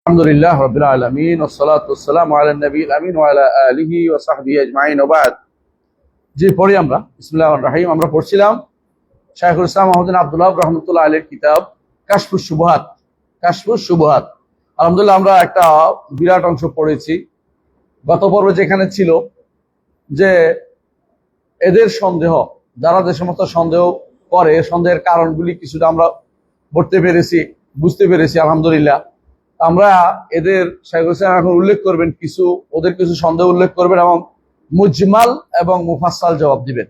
আলহামদুলিল্লাহ রাব্বিল আলামিন ওয়াসসালাতু ওয়াসসালামু আলা নবিয়িল আমিন ওয়া আলা আলিহি ওয়া সাহবিহি আজমাইন ওয়া বা'দ। যে পড়ি আমরা বিসমিল্লাহির রহমানির রহিম, আমরা পড়ছিলাম শাইখুল ইসলাম মুহাম্মদ বিন আব্দুল ওয়াহাব রাহমাতুল্লাহ আলাইহির কিতাব কাশফুশ শুবহাত। আলহামদুলিল্লাহ আমরা একটা বিরাট অংশ পড়েছি। গত পর্বে যেখানে ছিল যে এদের সন্দেহ, যারা যে সমস্ত সন্দেহ করে, সন্দেহের কারণগুলি কিছুটা আমরা বুঝতে পেরেছি আলহামদুলিল্লাহ। আমরা এদের শাইখুল ইসলাম এখন উল্লেখ করবেন, ওদের কিছু সন্দেহ উল্লেখ করবেন এবং মুজমাল এবং মুফাসসাল জবাব দিবেন।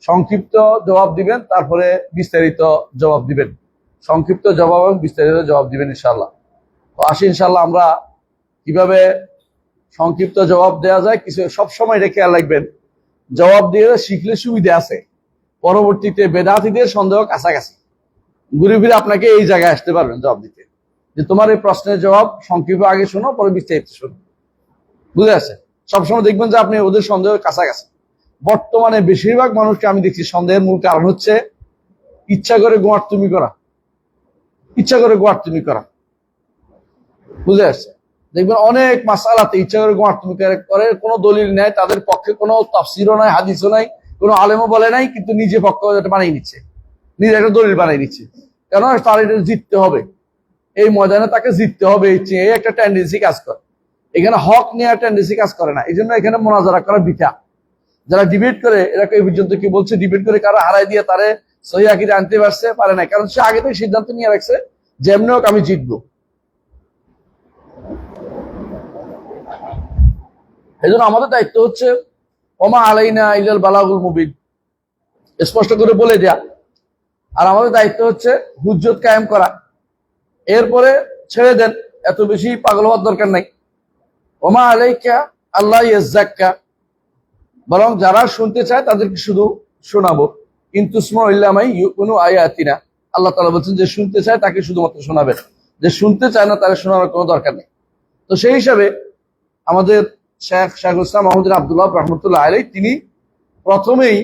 সংক্ষিপ্ত জবাব দিবেন, তারপরে বিস্তারিত জবাব দিবেন। সংক্ষিপ্ত জবাব এবং বিস্তারিত জবাব দিবেন ইনশাআল্লাহ। তো আসি ইনশাআল্লাহ আমরা কিভাবে সংক্ষিপ্ত জবাব দেওয়া যায় কিছু সবসময় রেখে রাখবেন। জবাব দিয়ে শিখলে সুবিধা আছে, পরবর্তীতে বেদাতীদের সন্দেহ কাছাকাছি ঘুরে ফিরে আপনাকে এই জায়গায় আসতে পারবেন জবাব দিতে, যে তোমার এই প্রশ্নের জবাব সংক্ষিপ্ত আগে শোনো, পরে বিস্তারিত শোনো। বুঝে আছে? সবসময় দেখবেন যে আপনি ওদের সন্দেহের কাছাকাছি। বর্তমানে বেশিরভাগ মানুষকে আমি দেখছি সন্দেহের মূল কারণ হচ্ছে ইচ্ছা করে গোয়ার্তুমি করা। বুঝে আসছে? দেখবেন অনেক মাসালাতে ইচ্ছা করে গোয়ার্তুমি করে, কোনো দলিল নেই, তাদের পক্ষে কোনো তাফসিরও নাই, হাদিসও নাই, কোনো আলেমও বলে নাই, কিন্তু নিজে পক্ষ বানিয়ে নিচ্ছে, নিজে একটা দলিল বানিয়ে নিচ্ছে। কেন? তার এটা জিততে হবে, এই ময়দানে তাকে জিততে হবে, এই একটা টেন্ডেন্সি কাজ করে। এখানে হক নেওয়ার টেন্ডেন্সি কাজ করে না। এই জন্য এখানে মোনাজারা করা বিটা। যারা ডিবেট করে, এরা এই পর্যন্ত কি বলছে, ডিবেট করে কারো হারাই দিয়ে তারে সহিহ আকীদা আনতে পারে না, কারণ সে আগে থেকে সিদ্ধান্ত নিয়ে রাখছে যেমনি হোক আমি জিতবো। এই জন্য আমাদের দায়িত্ব হচ্ছে ওমা আলাইনা ইল্লাল বালাগুল মুবিন, স্পষ্ট করে বলে দেয়া। আর আমাদের দায়িত্ব হচ্ছে হুজ্জত কায়েম করা। এরপরে ছেড়ে দেন, এত বেশি পাগল হওয়ার দরকার নাই। ওমা আলাইকা আল্লাহ ইয়াজ্জাক্কা, বরং যারা শুনতে চায় তাদেরকে শুধু শোনাবো। কিন্তু কোনো আয়াতিনা, আল্লাহ তাআলা বলছেন যে শুনতে চায় তাকে শুধুমাত্র শোনাবেন, যে শুনতে চায় না তারা শোনানোর কোনো দরকার নেই। তো সেই হিসাবে আমাদের শাইখুল ইসলাম মুহাম্মদ বিন আব্দুল ওয়াহাব রাহমাতুল্লাহ আলাইহি তিনি প্রথমেই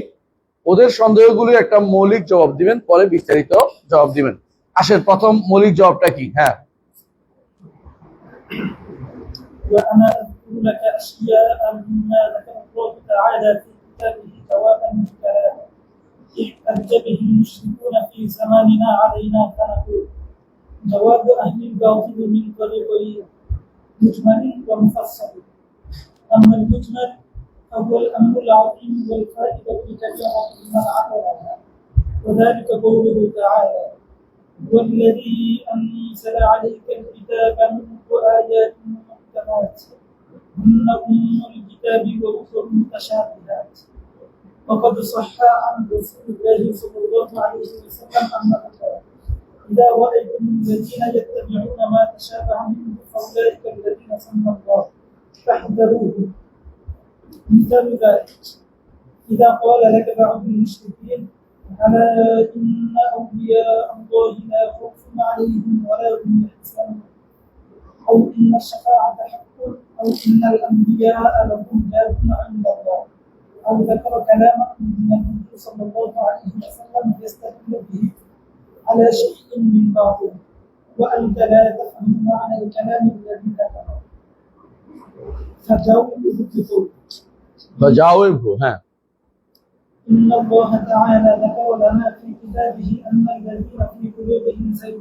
ওদের সন্দেহগুলির একটা মৌলিক জবাব দিবেন, পরে বিস্তারিত জবাব দিবেন। আসেন প্রথম মৌলিক জবাবটা কি? হ্যাঁ, وأنا أذكر لك أشياء مما ذكر الله تعالى في كتابه جوابا للكلام احتج به المشركون في زماننا علينا فنقول جواب أهل الباطل من طريقين مجمل ومفصل. أما المجمل فهو الأمر العظيم والفائدة الكبيرة لمن عقلها، وذلك قوله تعالى هو الذي أنزل عليك الكتاب منه آيات محكمات هن أم الكتاب وأخر متشابهات. وقد صح عن رسول الله صلى الله عليه وسلم أنه قال إذا رأيتم الذين يتبعون ما تشابه منه فأولئك الذين سمى الله فاحذروه. مثال ذلك إذا قال لك بعض المشركين ألا إن أولياء الله لا خوف عليهم ولا هم يحزنون، أو إن الشفاعة حق، أو إن الأنبياء لهم جاه عند الله، أو ذكر كلاما النبي صلى الله عليه وسلم يستدل به على شيء من باطل وأنت لا تفهم معنى الكلام الذي ذكره فجاوبه. ها، إن الله تعالى ذكر لنا في كتابه أن الذين في قلوبهم زيغ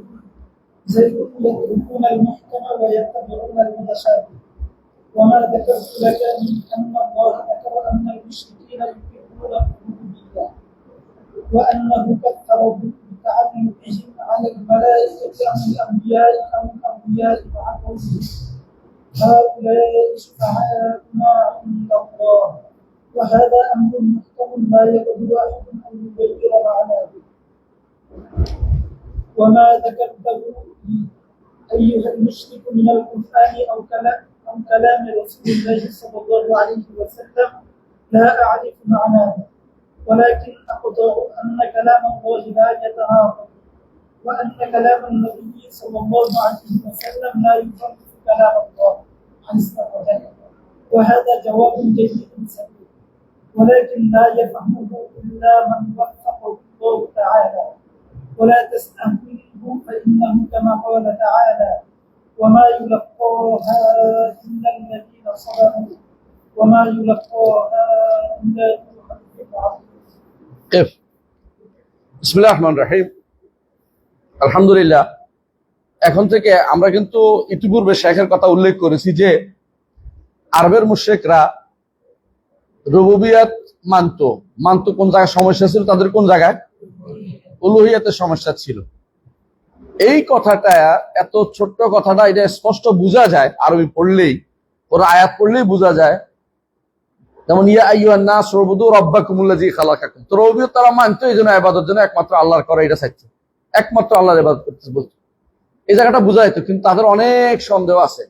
يتركون المحكم ويتبعون المتشابه. وما ذكرت لك من أن الله ذكر أن المشركين ينكرون الربوبية وأنه كفرهم بتعلقهم على الملائكة أم الأنبياء أو الأولياء مع قوله هؤلاء شفعاؤنا عند الله، وهذا أمر محكم لا يقدر أحد أن يغير معناه. وما ذكرته أيها المشرك من القرآن أو كلام رسول الله صلى الله عليه وسلم لا أعرف معناه، ولكن أقدر أن كلام الله لا يتعارض، وأن كلام النبي صلى الله عليه وسلم لا يخالف كلام الله عز وجل، وهذا جواب جيد سليم، ولكن لا يفهمه إلا من وفقه الله تعالى. ولا تستهزئه فإنه كما قال تعالى وما يلقاها إلا الذين صبروا وما يلقاها إلا ذو حظ عظيم ইফ বিসমিল্লাহির রহমানির রহিম। আলহামদুলিল্লাহ, এখন থেকে আমরা কিন্তু ইতিপূর্বে শেখের কথা উল্লেখ করেছি যে আরবের মুশরিকরা রুবুবিয়াত মানতো কোন জায়গায় সমস্যা ছিল, তাদের কোন জায়গায় উলুহিয়াতের সমস্যা ছিল। এই কথাটা, এত ছোট্ট কথাটা, এটা স্পষ্ট বোঝা যায় আরবি পড়লেই, ওরা আয়াত পড়লেই বোঝা যায়। যেমন ইয়া আইয়ুহান নাস উবুদু রাব্বাকুমুল্লাযী খালাকাকুম, তো রুবুবিয়ত তারা মানতো, এই জন্য ইবাদতের জন্য একমাত্র আল্লাহর করে এটা চাইতো, একমাত্র আল্লাহর ইবাদত করতে বলতো, এই জায়গাটা বোঝা যেত। কিন্তু তাদের অনেক সন্দেহ আছে,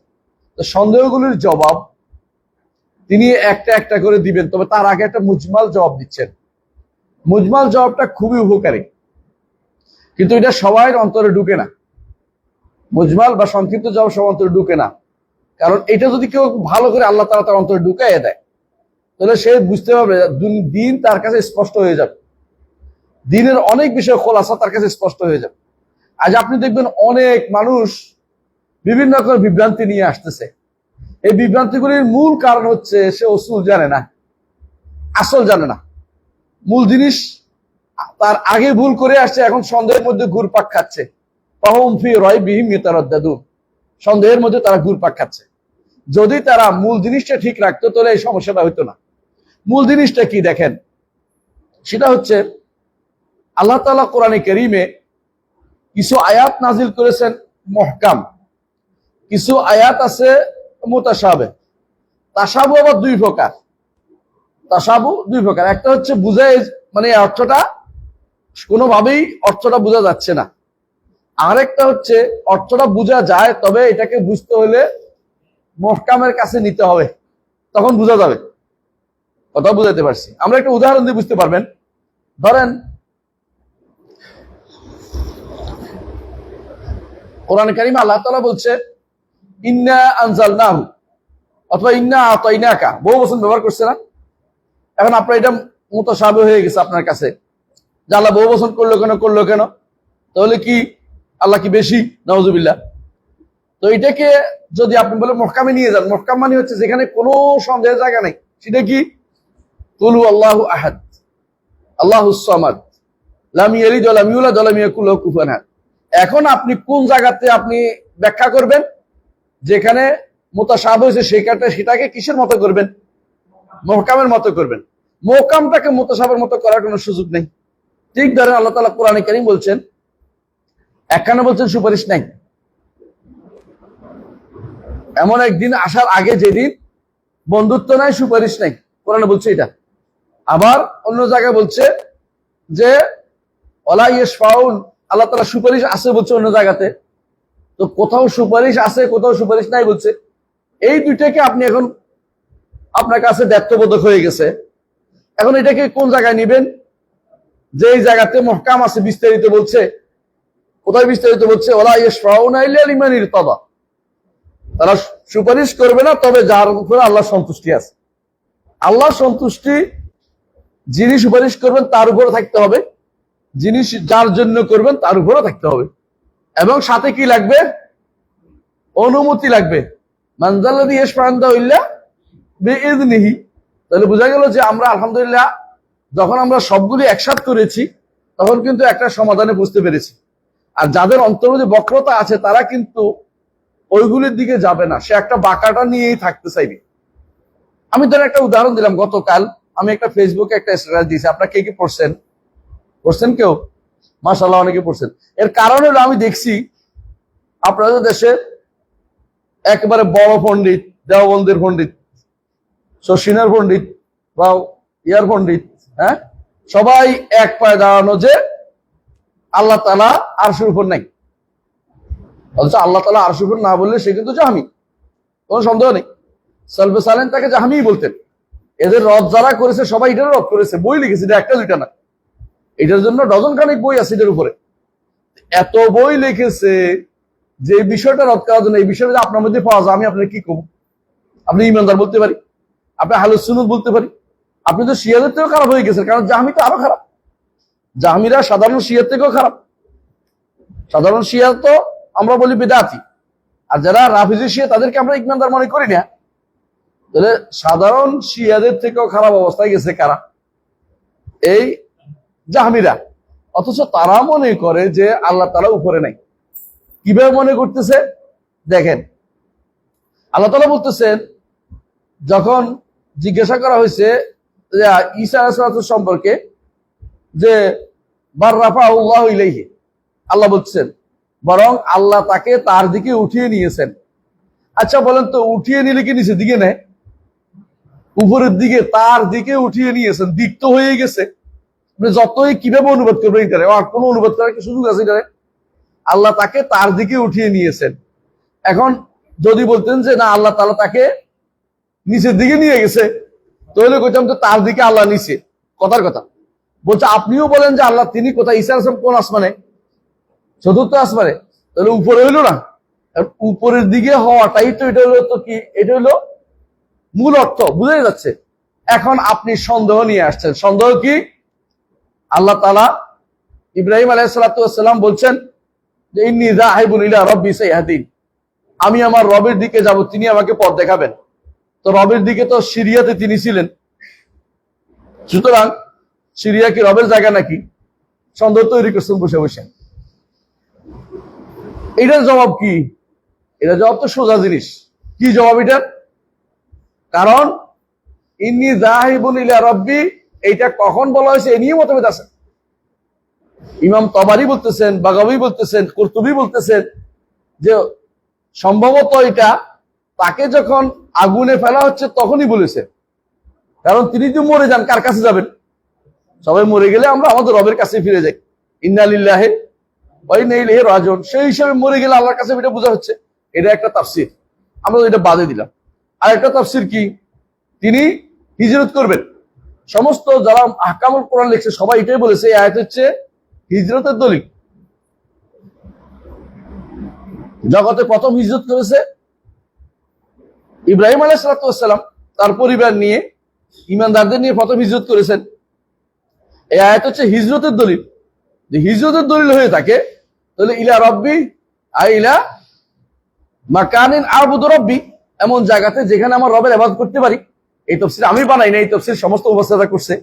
তো সন্দেহগুলির জবাব তিনি একটা একটা করে দিবেন, তবে তার আগে একটা মুজমাল জবাব দিচ্ছেন। মুজমাল জবাবটা খুবই উপকারী, কিন্তু এটা সবার অন্তরে ঢুকে না। মুজমাল বা সংক্ষিপ্ত জবাব সবার অন্তরে ঢুকে না, কারণ এটা যদি কেউ ভালো করে আল্লাহ তাআলা তার অন্তরে ঢুকাইয়ে দেয়, তাহলে সে বুঝতে পারবে দিন তার কাছে স্পষ্ট হয়ে যাবে, দিনের অনেক বিষয় খোলাসা তার কাছে স্পষ্ট হয়ে যাবে। আজ আপনি দেখবেন অনেক মানুষ বিভিন্ন রকম বিভ্রান্তি নিয়ে আসতেছে। এই বিভ্রান্তিগুলির মূল কারণ হচ্ছে সে উসুল জানে না, আসল জানে না। মূল জিনিস তার আগে ভুল করে আসছে, এখন সন্দেহের মধ্যে ঘুরপাক খাচ্ছে। ফাহুম ফি রাইবিহিম ইয়াতারাদ্দাদুন, সন্দেহের মধ্যে তারা ঘুরপাক খাচ্ছে। যদি তারা মূল জিনিসটা ঠিক রাখতো তাহলে এই সমস্যাটা হইতো না। মূল জিনিসটা কি দেখেন, সেটা হচ্ছে আল্লাহ তাআলা কোরআনে কারীমে কিছু আয়াত নাজিল করেছেন মুহকাম, কিছু আয়াত আছে মুতাশাবিহ। তাশাবু আবার দুই প্রকার, একটা হচ্ছে বুঝায়, মানে অর্থটা কোনোভাবেই অর্থটা বোঝা যাচ্ছে না। আরেকটা হচ্ছে অর্থটা বোঝা যায়, তবে এটাকে বুঝতে হলে মুহকামের কাছে নিতে হবে, তখন বোঝা যাবে। কথা বুঝাতে পারছি? আমরা একটা উদাহরণ দিয়ে বুঝতে পারবেন। ধরেন কোরআনে কারিমে আল্লাহ তাআলা বলছে ইন্না আনজালনাহু অথবা ইন্না আতাইনাকা, বহু বচন ব্যবহার করছে না? এখন আপনার এটা মুতাশাবিহ হয়ে গেছে আপনার কাছে, যে আল্লাহ বহু বচন করলো কেন, তাহলে কি আল্লাহ কি বেশি? নাউজুবিল্লাহ। তো এটাকে যদি আপনি বলে মুহকামে নিয়ে যান, মুহকাম মানে হচ্ছে যেখানে কোনো সন্দেহের জায়গা নেই, সেটা কি? কুল হুয়াল্লাহু আহাদ আল্লাহুস সামাদ লাম ইয়ালিদ ওয়া লাম ইউলাদ ওয়া লাম ইয়াকুল লাহু কুফুয়ান আহাদ। এখন আপনি কোন জায়গাতে আপনি ব্যাখ্যা করবেন? যেখানে মুতাশাবিহ হয়েছে সেটাকে কিসের মতো করবেন? মুহকামের মতো করবেন। মুহকামটাকে মুতাশাবিহের মতো করার কোনো সুযোগ নেই। ঠিক ধরেন আল্লাহ তাআলা কোরআনে কারীম বলছেন, একখানে বলছেন সুপারিশ নাই, এমন একদিন আসার আগে যেদিন বন্ধুত্ব নাই, সুপারিশ নাই, কোরআনে বলছে এটা। আবার অন্য জায়গায় বলছে যে ওয়ালা ইয়াশফাউন, আল্লাহ তাআলা সুপারিশ আছে বলছে অন্য জায়গাতে। তো কোথাও সুপারিশ আছে, কোথাও সুপারিশ নাই বলছে। এই দুইটাকে আপনি এখন আপনার কাছে দায়িত্ববোধক হয়ে গেছে। এখন এটাকে কোন জায়গায় নিবেন? যে এই জায়গাতে মুহকাম আছে, বিস্তারিত বলছে। কোথায় বিস্তারিত বলছে? ওয়ালা ইয়াশফাউনা ইল্লা লিমান ইরতাদা, তারা সুপারিশ করবে না তবে যার উপরে আল্লাহ সন্তুষ্টি আছে। আল্লাহ সন্তুষ্টি, যিনি সুপারিশ করবেন তার উপরে থাকতে হবে, যিনি যার জন্য করবেন তার উপরে থাকতে হবে, এবং সাথে কি লাগবে? অনুমতি লাগবে। মান যাল্লাযী ইয়াশফা'ু ইনদাহু ইল্লা বিইযনিহি। তাহলে বোঝা গেল যে আমরা আলহামদুলিল্লাহ যখন আমরা সবগুলি একসাথ করেছি, তখন কিন্তু একটা সমাধানে বুঝতে পেরেছি। আর যাদের অন্তর্মধ্যে বক্রতা আছে তারা কিন্তু ওইগুলির দিকে যাবে না, সে একটা বাঁকাটা নিয়েই থাকতে চাইবে। আমি ধরেন একটা উদাহরণ দিলাম, গতকাল আমি একটা ফেসবুকে একটা স্ট্যাটাস দিয়েছি, আপনারা কে কি পড়ছেন কেউ? মাশাআল্লাহ, অনেকে পড়ছেন। এর কারণ হলো আমি দেখছি আপনাদের দেশে একেবারে বড় পণ্ডিত, দেওবন্দের পণ্ডিত, শশিনার পণ্ডিত বা ইয়ার পণ্ডিত, হ্যাঁ, সবাই এক পায়ে দাঁড়ানো যে আল্লাহ তাআলা আরশের উপর নাই। অথচ আল্লাহ তাআলা আরশের উপর না বললে সে কিন্তু জাহামি, কোনো সন্দেহ নেই। সালফে সালেহ তাকে জাহামিই বলতেন। এদের রদ যারা করেছে সবাই এটার রদ করেছে, বই লিখেছে, এটা একটা দুইটা না, এটার জন্য ডজন খানিক বই আছে এটার উপরে। এত বই লিখেছে যে এই বিষয়টা রদ করার জন্য, এই বিষয়টা আপনার মধ্যে পাওয়া যায়, আমি আপনাকে কি করবো? আপনি ইমানদার বলতে পারি, আপনি আহলুস সুন্নাত বলতে পারি। আপনি তো শিয়াদের থেকেও খারাপ হয়ে গেছেন, কারণ জাহামি তো আরো খারাপ। জাহামিরা সাধারণ শিয়ার থেকেও খারাপ। সাধারণ শিয়া তো আমরা বলি বিদআতি, আর যারা রাফিজি শিয়া তাদেরকে আমরা ইমানদার মনে করি না। তাহলে সাধারণ শিয়াদের থেকেও খারাপ অবস্থায় গেছে কারা? এই জাহমিরা। অথচ তারা মনে করে যে আল্লাহ তাআলা উপরে নাই। কিভাবে মনে করতেছে দেখেন, আল্লাহ তাআলা বলতেছেন, যখন জিজ্ঞাসা করা হয়েছে যে ঈসা আলাইহিস সালাম সম্পর্কে, যে বার রাফাহুল্লাহু ইলাইহি, আল্লাহ বলছেন বরং আল্লাহ তাকে তার দিকে উঠিয়ে নিয়েছেন। আচ্ছা বলেন তো, উঠিয়ে নিলে কি নিচের দিকে নেয়? উপরের দিকে, তার দিকে উঠিয়ে নিয়েছেন, দিক তো হয়ে গেছে। যতই কিভাবে অনুবাদ করবে এটারে, আর কোনো অনুবাদ করার কি সুযোগ আছে এটারে? আল্লাহ তাকে তার দিকে উঠিয়ে নিয়েছেন। এখন যদি বলতেন যে না আল্লাহ তাআলা তাকে নিচের দিকে নিয়ে গেছে, তাহলে কইতাম তো তার দিকে আল্লাহ নিচে, কথার কথা। বলছে আপনিও বলেন যে আল্লাহ তিনি কোথায়? ঈসা আলাইহিস সালাম কোন আসমানে? চতুর্থ আসমানে। তাহলে উপরে হইলো না? উপরের দিকে হওয়াটাই তো এটা হলো, তো কি এটা হলো মূল অর্থ, বুঝাই যাচ্ছে। এখন আপনি সন্দেহ নিয়ে আসছেন। সন্দেহ কি? আল্লাহ তাআলা ইব্রাহিম আলাইহিস সালাম বলছেন যে ইন্নী যাহিবুন ইলা রাব্বি সাইয়াহদিন, আমি আমার রবের দিকে যাব, তিনি আমাকে পথ দেখাবেন। তো রবের দিকে তো সিরিয়াতে তিনি ছিলেন, সুতরাং সিরিয়া কি রবের জায়গা নাকি? সন্দেহ তৈরি করছেন বসে বসে। এটার জবাব কি? এটা জবাব তো সোজা জিনিস। কি জবাব এটার? কারণ ইন্নী যাহিবুন ইলা রাব্বি, এইটা কখন বলা হয়েছে এ নিয়ে মতভেদ আছে। ইমাম তাবারি বলতেছেন, বাগাবী বলতেছেন, কুরতুবী বলতেছেন যে সম্ভবত এটা তাকে যখন আগুনে ফেলা হচ্ছে তখনই বলেছে। কারণ তিনি যদি মরে যান, কার কাছে যাবেন? সবাই মরে গেলে আমরা আমাদের রবের কাছে ফিরে যাই, ইন্না লিল্লাহি ওয়া ইন্না ইলাইহি রাজিউন। সেই হিসাবে মরে গেলে আল্লাহর কাছে এটা বোঝা হচ্ছে। এটা একটা তাফসীর, আমরা এটা বাদে দিলাম। আর একটা তাফসীর কি? তিনি হিজরত করবেন। সমস্ত যারা আহকামুল কোরআন লিখছে সবাই এটাই বলেছে, এই আয়াত হচ্ছে হিজরতের দলিল। জগতে প্রথম হিজরত করেছে ইব্রাহিম আলাইহিস সালাম, তার পরিবার নিয়ে, ইমানদারদের নিয়ে প্রথম হিজরত করেছেন। এই আয়াত হচ্ছে হিজরতের দলিল। যে হিজরতের দলিল হয়ে থাকে, তাহলে ইলা রব্বি আইলা মাকানিন আবুদু রব্বি, এমন জায়গাতে যেখানে আমার রবের ইবাদত করতে পারি। এই তাফসীর আমি বানাই না, এই তাফসীর সমস্ত মুফাসসিররা করছে।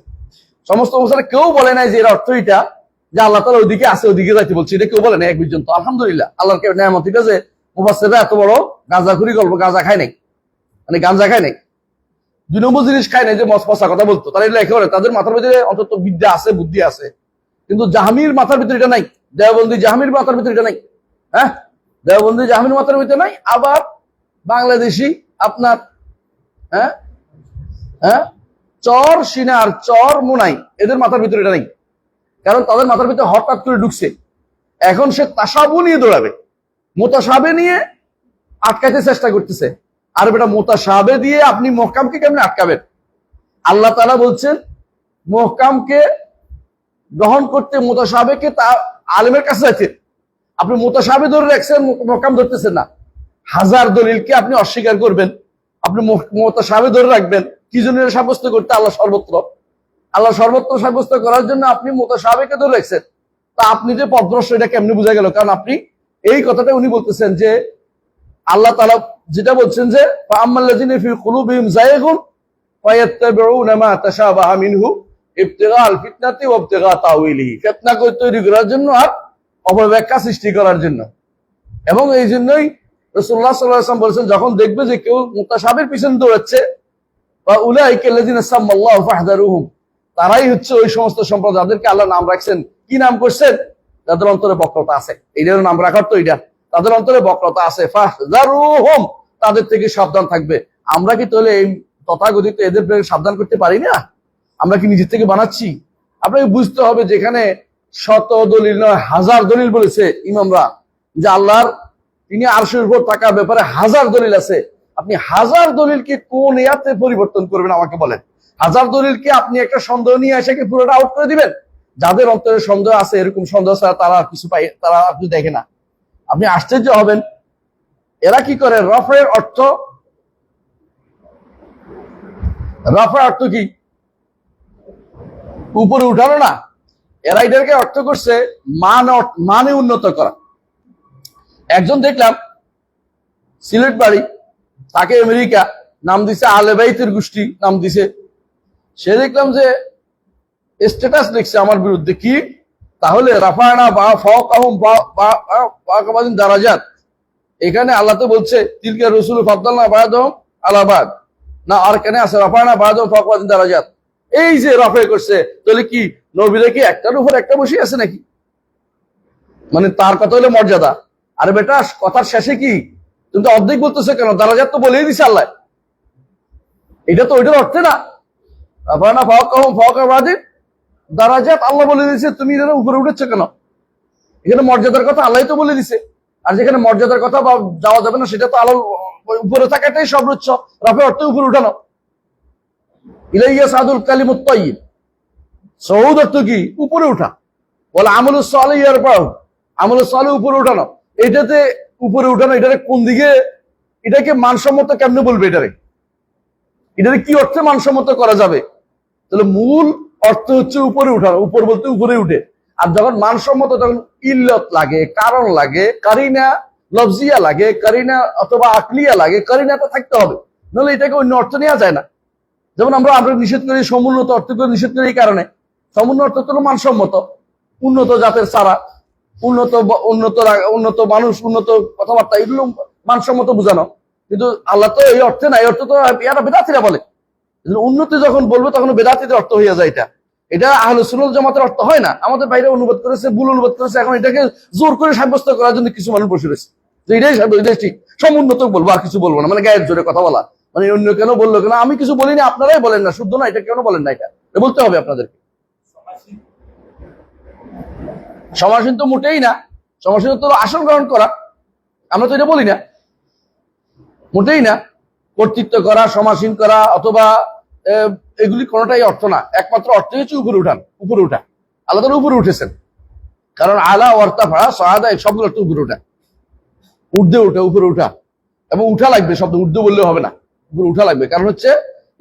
সমস্ত মুফাসসিররা কেউ বলে নাই যে এর অর্থ এটা যে আল্লাহ তাআলা ওইদিকে আছে, ওইদিকে যাইতে বলছে, এটা কেউ বলে নাই এক পর্যন্ত। আলহামদুলিল্লাহ, আল্লাহর নেয়ামত এটা যে মুফাসসিররা এত বড় গাঁজাখুরি গল্প, গাঁজা খায় নাই, মানে গাঁজা খায় নাই, 2 নম্বর জিনিস খায় নাই যে মস্পসা কথা বলতো। তারা এগুলো একেবারে, তাদের মাথার ভিতরে অন্তত বিদ্যা আছে, বুদ্ধি আছে। কিন্তু জাহামির মাথার ভিতরে এটা নাই, দেওবন্দি জাহামির মাথার ভিতরে এটা নাই। হ্যাঁ, দেওবন্দি জাহামির মাথার ভিতরে নাই। আবার বাংলাদেশি আপনার হ্যাঁ হ্যাঁ চর সিনার, চর মুনাই, এদের মাথার ভিতরে এটা নেই। কারণ তাদের মাথার ভিতরে হঠাৎ করে ঢুকছে। এখন সে তাসাবু নিয়ে দৌড়াবে, মোতাসাবে নিয়ে আটকাতে চেষ্টা করতেছে। আর বেটা মোতাসাবে দিয়ে আপনি মুহকামকে কেমনে আটকাবেন? আল্লাহ তাআলা বলছেন মুহকামকে গ্রহণ করতে মোতাসাবেকে তা আলেমের কাছে আছে। আপনি মোতাসাবে ধরে রাখছেন, মুহকাম ধরতেছেন না। হাজার দলিলকে আপনি অস্বীকার করবেন, আপনি মোতাসাবে ধরে রাখবেন। কি জন্য সাব্যস্ত করতে? আল্লাহ সর্বত্র, আল্লাহ সর্বত্র সাব্যস্ত করার জন্য আপনি মুতাসাবিহকে ধরে রাখছেন। তা আপনি যে পথভ্রষ্ট, এটা কেমনে বোঝা গেল? কারণ আপনি এই কথাটা উনি বলতেছেন যে আল্লাহ তাআলা যেটা বলছেন যে ফাআম্মাল্লাযিনা ফি কুলুবিহিম যায়গুন ফায়াত্তাবিউনা মা তাশাবাহা মিনহু ইবতিগাআল ফিতনাতি ওয়া ইবতিগা তাউইলিহি, ফিতনাকে তৈরি করার জন্য আর অপব্যাখ্যা সৃষ্টি করার জন্য। এবং এই জন্যই রাসূলুল্লাহ সাল্লাল্লাহু আলাইহি ওয়াসাল্লাম বলেছেন, যখন দেখবে যে কেউ মুতাশাবির পিছনে দৌড়াচ্ছে, বা উলাইকাল্লাযিনা সাম্মাল্লাহু ফাহযারুহুম, তারাই হচ্ছে ওই সমস্ত সম্প্রদায় যাদেরকে আল্লাহ নাম রাখছেন। কি নাম করছেন? তাদের অন্তরে বক্রতা আছে। এইটার নাম রাখার তো এটা, তাদের অন্তরে বক্রতা আছে। ফাহযারুহুম, তাদের থেকে সাবধান থাকবে। আমরা কি তাহলে এই তথাকথিত এদের সাবধান করতে পারি না? আমরা কি নিজের থেকে বানাচ্ছি? আপনাকে বুঝতে হবে, যেখানে শত দলিল নয় হাজার দলিল বলেছে ইমামরা যে আল্লাহর তিনি আরশের উপর থাকার ব্যাপারে হাজার দলিল আছে। আপনি হাজার দলিলকে কোন ইয়াতে পরিবর্তন করবেন আমাকে বলেন? হাজার দলিলকে আপনি একটা সন্দেহ নিয়ে এসে কি পুরোটা আউট করে দিবেন? যাদের অন্তরে সন্দেহ আছে, এরকম সন্দেহ ছাড়া তারা কিছু পাই, তারা আপনি দেখে না। আপনি আশ্চর্য হবেন, এরা কি করে? রফের অর্থ, রফের অর্থ কি? উপরে উঠানো না। এরা এদেরকে অর্থ করছে মানে উন্নত করা। একজন দেখলাম সিলেট বাড়ি, তাকে আমেরিকা, নাম দিছে আহলে বাইতের গোষ্ঠী নাম দিছে। সে দেখলাম যে স্ট্যাটাস লিখছে আমার বিরুদ্ধে, কি তাহলে রাফায়না বা ফাওকাহুম ফাওকাবাদিন দারাজাত, এখানে আল্লাহ তো বলছে তিলকা রাসূল ফাদ্দালনা বা'দাহুম আলা বা'দ, না আর কেন আছে রাফায়না বা'দাহুম ফাওকাবাদিন দারাজাত, এই যে রাফে করছে, তাহলে কি নবীরা কি একটার উপর একটা বসে আছে নাকি? মানে তার কথা হলো মর্যাদা। আরে বেটা, কথার শেষে কি তুমি তো অর্ধেক বলতেছো কেন? দারাজাত তো বলেই দিছে আল্লাহ, এটা তো ওইটার অর্থে না। রাফায়না ফাওকাহুম ফাওকাবাদিন দারাজাত আল্লাহ বলে দিয়েছে, তুমি এর উপরে উঠেছো কেন? এখানে মর্যাদার কথা আল্লাহ তো বলে দিছে। আর যেখানে মর্যাদার কথা বা যাওয়া যাবে না, সেটা তো আল্লাহ উপরে থাকাটাই সর্বোচ্চ। রাফে অর্থ উপরে উঠানো। ইলাইয়া সাদুল কালিমুত তাইয়্যিব, সউদ অর্থ কি? উপরে উঠা। বলে আমলুস সালিহ ইয়ারফাউ, আমলুস সালিহ উপরে উঠানো। এটাতে উপরে উঠানো, এটারে কোন দিকে, এটাকে মানসম্মত কেমনে বলবে? এটারে কি অর্থে মানসম্মত করা যাবে? তাহলে মূল অর্থ হচ্ছে উপরে উঠানো, উপর বলতে উপরে উঠে। আর যখন মানসম্মত, তখন ইল্লত লাগে, কারণ লাগে, কারিনা লফজিয়া লাগে, কারিনা অথবা আকলিয়া লাগে, কারিনাটা থাকতে হবে, নাহলে এটাকে অন্য অর্থ নেওয়া যায় না। যেমন আমরা নিষেধ করি সমুন্নত অর্থ করে নিষেধ করি, এই কারণে সমুন্নত অর্থ হলো মানসম্মত, উন্নত জাতের ছাড়া, উন্নত উন্নত উন্নত মানুষ, উন্নত কথাবার্তা, এগুলো মানসম্মত বোঝানো। কিন্তু আল্লাহ তো এই অর্থে না, এই অর্থ তো ইয়ারা বেদাতিরা বলে। উন্নতি যখন বলবো তখন বেদাতিদের অর্থ হয়ে যায়। এটা আহলে সুন্নাত জামাতের অর্থ হয় না। আমাদের বাইরে অনুবাদ করেছে, ভুল অনুবাদ করেছে, এখন এটাকে জোর করে সাব্যস্ত করার জন্য কিছু মানুষ বসে রয়েছে, এটাই ঠিক, সমুন্নত বলবো আর কিছু বলবো না, মানে গায়ের জোরে কথা বলা, মানে অন্য কেন বললো কেন, আমি কিছু বলিনি, আপনারাই বলেন না, শুদ্ধ না, এটা কেন বলেন না, এটা বলতে হবে আপনাদেরকে। সমাসীন তো মোটেই না, সমাসীন তো আসন গ্রহণ করা, আমরা তো এটা বলি না, মোটেই না। কর্তৃত্ব করা, সমাসীন করা অথবা এগুলি কোনটাই অর্থ না। একমাত্র অর্থ হচ্ছে উপরে উঠান, উপরে উঠা। আল্লাহ তাআলা উপরে উঠেছেন, কারণ আলা ওয়ারতাফা সাহাদা সবগুলো অর্থ উপরে উঠা, ঊর্ধ্বে উঠা, উপরে উঠা। এবং উঠা লাগবে, শব্দ ঊর্ধ্বে বললেও হবে না, উপরে উঠা লাগবে। কারণ হচ্ছে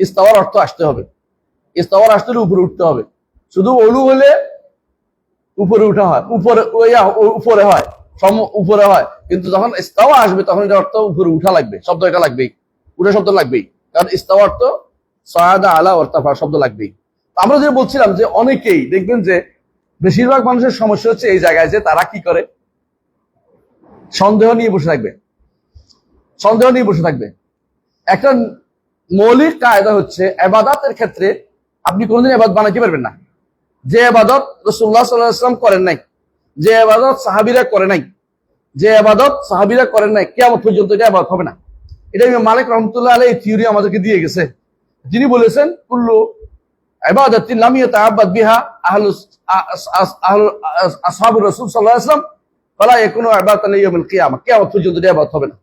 ইস্তাওয়ার অর্থ আসতে হবে, ইস্তাওয়ার আসতে হলে উপরে উঠতে হবে। শুধু ওলু হলে উপরে উঠা হয়, উপরে হয়, উপরে হয়, কিন্তু যখন ইস্তাওয়া আসবে তখন এটা অর্থ উপরে উঠা লাগবে, শব্দ এটা লাগবেই, উঠা শব্দ লাগবেই। কারণ ইস্তাওয়া অর্থ সাহাদা আলা ওয়ারতাফা শব্দ লাগবেই। আমরা যে বলছিলাম যে অনেকেই দেখবেন যে বেশিরভাগ মানুষের সমস্যা হচ্ছে এই জায়গায় যে তারা কি করে, সন্দেহ নিয়ে বসে থাকবে, সন্দেহ নিয়ে বসে থাকবে। একটা মৌলিক কায়দা হচ্ছে ইবাদতের ক্ষেত্রে আপনি কোনোদিন ইবাদত বানাইতে পারবেন না যে ইবাদত রাসূলুল্লাহ সাল্লাল্লাহু আলাইহি ওয়াসাল্লাম করেন নাই, যে ইবাদত সাহাবীরা করে নাই, যে ইবাদত সাহাবীরা করেন নাই, কিয়ামত পর্যন্ত এটা ইবাদত হবে না। এটা ইমাম মালিক রাহমাতুল্লাহ আলাইহি থিওরি আমাদেরকে দিয়ে গেছে। যিনি বলেছেন কুল্লু ইবাদাতিন লাম ইয়াতাআব্বাদ বিহা আসহাবুর রাসূল সাল্লাল্লাহু আলাইহি ওয়াসাল্লাম ফালা ইয়াকুনু ইবাদাতান লিয়াউমিল কিয়ামah, কিয়ামত পর্যন্ত এটা ইবাদত হবে না।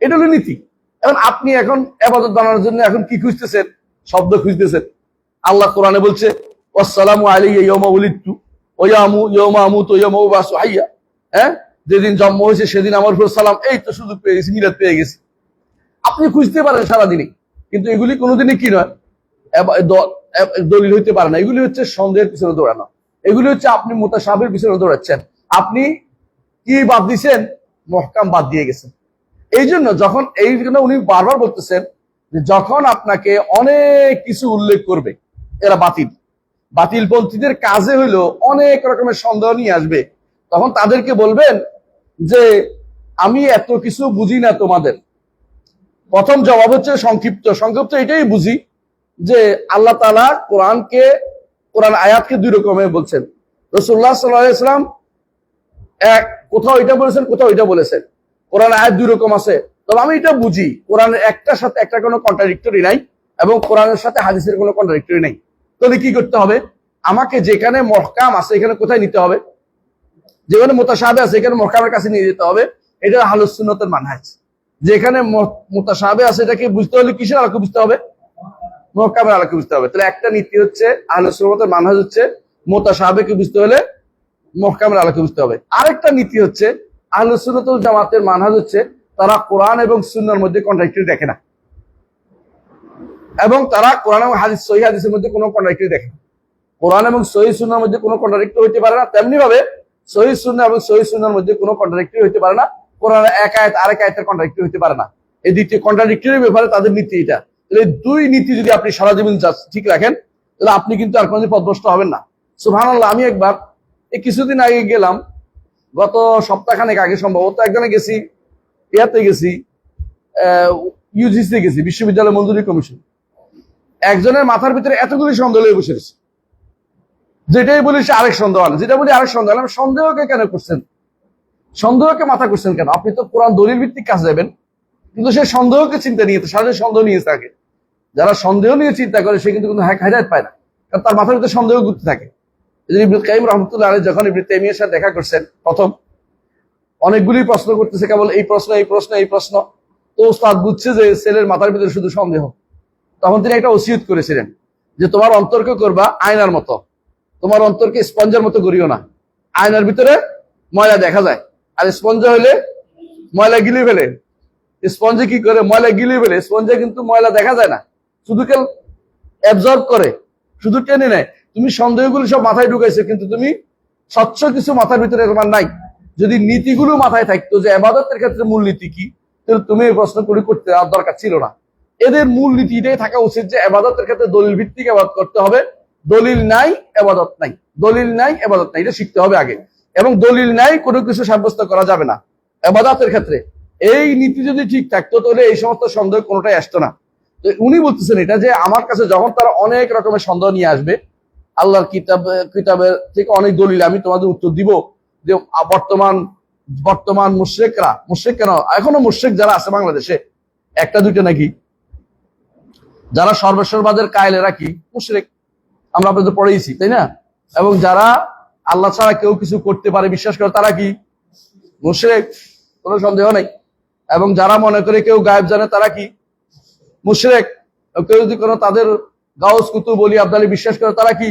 এটা হলো নীতি। এখন আপনি এখন ইবাদত বানানোর জন্য এখন কি খুঁজতেছেন? শব্দ খুঁজতেছেন। আল্লাহ কোরআনে বলছে ওয়াসসালামু আলাইয়া ইয়াওমা উলিদতু ওয়া ইয়াওমা আমুতু ওয়া ইয়াওমা উবআসু হাইয়া। যেদিন জন্ম হয়েছে সেদিন আমার উপর সালাম, এই তো সুযোগ পেয়ে গেছি, মিলাদ পেয়ে গেছি। আপনি খুঁজতে পারেন সারাদিনই, কিন্তু এগুলি কোনোদিনই কি নয়, দলিল হইতে পারে না। এগুলি হচ্ছে সন্দেহের পিছনে দৌড়ানো, এগুলি হচ্ছে আপনি মুতাশাবিহের পিছনে দৌড়াচ্ছেন। আপনি কি বাদ দিয়েছেন? মুহকাম বাদ দিয়ে গেছেন। এই জন্য যখন এই জন্য উনি বারবার বলতেছেন যে যখন আপনাকে অনেক কিছু উল্লেখ করবে, এরা বাতিলপন্থীদের কাজে হইলো অনেক রকমের সন্দেহ নিয়ে আসবে, তখন তাদেরকে বলবেন যে আমি এত কিছু বুঝি না তোমাদের। প্রথম জবাব হচ্ছে সংক্ষিপ্ত এটাই বুঝি যে আল্লাহ তাআলা কোরআন আয়াতকে দুই রকমের বলছেন। রাসূলুল্লাহ সাল্লাল্লাহু আলাইহি ওয়াসাল্লাম কোথাও এটা বলেছেন, কোথাও এটা বলেছেন। কোরআন আয়াত দুই রকম আছে, তবে আমি এটা বুঝি কোরআনের একটার সাথে একটা কোনো কন্ট্রাডিক্টরি নাই এবং কোরআনের সাথে হাদিসের কোনো কন্ট্রাডিক্টরি নাই। তাহলে কি করতে হবে? আমাকে যেখানে মুহকাম আছে এখানে কোথায় নিতে হবে, যেখানে মুতাশাবিহ আছে এখানে মুহকামের কাছে নিয়ে যেতে হবে। এটা আহলুস সুন্নাতের মানহাজ। যেখানে মুতাশাবিহ আছে এটাকে বুঝতে হলে কিসের আলোকে বুঝতে হবে? মুহকামের আলোকে বুঝতে হবে। তাহলে একটা নীতি হচ্ছে আহলুস সুন্নাতের মানহাজ হচ্ছে মুতাশাবিহকে বুঝতে হলে মুহকামের আলোকে বুঝতে হবে। আরেকটা নীতি হচ্ছে আহলুস সুন্নাত ওয়াল জামাতের মানহাজ হচ্ছে তারা কোরআন এবং সুন্নাহর মধ্যে কন্ট্রাডিক্টরি দেখে না, এবং তারা কোরআন এবং হাদিস সহিহ হাদিসের মধ্যে কোনো কন্ট্রাডিক্টরি দেখে না। কোরআন এবং সহিহ সুন্নাহর মধ্যে কোনো কন্ট্রাডিক্টরি হইতে পারে না, তেমনি ভাবে সহিহ সুন্নাহ এবং সহিহ সুন্নাহর মধ্যে কোনো কন্ট্রাডিক্টরি হইতে পারে না কোরআন এক আয়াত আরেক আয়াতের কন্ট্রাডিক্টরি হতে পারে না। এই দ্বিতীয় কন্ট্রাডিক্টরি ব্যাপারে তাদের নীতি এটা। তাহলে দুই নীতি যদি আপনি সারা জীবন ঠিক রাখেন, তাহলে আপনি কিন্তু আর কোনোদিন পথভ্রষ্ট হবেন না। সুবহানাল্লাহ। আমি একবার এই কিছুদিন আগে গেলাম, গত সপ্তাহখানেক আগে সম্ভবত, একজনে গেছি, ইয়াতে গেছি, ইউজিসি গেছি, বিশ্ববিদ্যালয় মঞ্জুরি কমিশন। একজনের মাথার ভিতরে এতগুলি সন্দেহ হয়ে বসে রয়েছে, যেটাই বলি সে আরেক সন্দেহ আনে, যেটা বলি আরেক সন্দেহ আনে। সন্দেহকে কেন করছেন? সন্দেহকে মাথা করছেন কেন? আপনি তো কোরআন দলিল ভিত্তিক কাজ যাবেন, কিন্তু সে সন্দেহকে চিন্তা নিয়ে সারাদিন সন্দেহ নিয়ে থাকে। যারা সন্দেহ নিয়ে চিন্তা করে সে কিন্তু কোনো হেদায়েত পায় না, কারণ তার মাথার ভিতরে সন্দেহ ঘুরতে থাকে। ইবনে কাইয়িম রাহমাতুল্লাহ আলাইহি যখন ইবনে তাইমিয়ার সাথে দেখা করছেন প্রথম, অনেকগুলি প্রশ্ন করতেছে, কেবল এই প্রশ্ন এই প্রশ্ন এই প্রশ্ন। তো ওস্তাদ বুঝছে যে ছেলের মাথার ভিতরে শুধু সন্দেহ। তখন তিনি একটা ওসিয়ত করেছিলেন যে তোমার অন্তরকে করবা আয়নার মতো, তোমার অন্তরকে স্পঞ্জের মতো করিও না। আয়নার ভিতরে ময়লা দেখা যায়, আর স্পঞ্জ হইলে ময়লা গিলে ফেলে। স্পঞ্জে কি করে? ময়লা গিলে ফেলে। স্পঞ্জে কিন্তু ময়লা দেখা যায় না, শুধু কেউ অ্যাবজর্ব করে, শুধু টেনে নেয়। তুমি সন্দেহগুলো সব মাথায় ঢুকাইছো, কিন্তু তুমি স্বচ্ছ কিছু মাথার ভিতরে তোমার নাই। যদি নীতিগুলো মাথায় থাকতো যে ইবাদতের ক্ষেত্রে মূল নীতি কি, তাহলে তুমি এই প্রশ্ন করতে দরকার ছিল না। এদের মূল নীতি এটাই থাকা উচিত যে ইবাদতের ক্ষেত্রে দলিল ভিত্তিক ইবাদত করতে হবে। দলিল নাই ইবাদত নাই, দলিল নাই ইবাদত নাই, এটা শিখতে হবে আগে। এবং দলিল নাই কোনো কিছু সাব্যস্ত করা যাবে না ইবাদতের ক্ষেত্রে। এই নীতি যদি ঠিক থাকতো তাহলে এই সমস্ত সন্দেহ কোনোটাই আসতো না। তো উনি বলতেছেন এটা যে আমার কাছে যখন তারা অনেক রকমের সন্দেহ নিয়ে আসবে, আল্লাহর কিতাবের থেকে অনেক দলিল আমি তোমাদের উত্তর দিব যে বর্তমান মুশরিক কেন এখনো মুশরিক যারা আছে বাংলাদেশে, একটা দুইটা নাকি, যারা সর্বেশ্বরবাদের কায়েলেরা কি মুশরিক, আমরা আপনাদের পড়েইছি, তাই না? এবং যারা আল্লাহ ছাড়া কেউ কিছু করতে পারে বিশ্বাস করে তারা কি মুশরিক, কোনো সন্দেহ নেই। এবং যারা মনে করে কেউ গায়েব জানে তারা কি মুশরিক। কেউ যদি কোনো তাদের গাউস কুতুব বলি আব্দালি বিশ্বাস করে তারা কি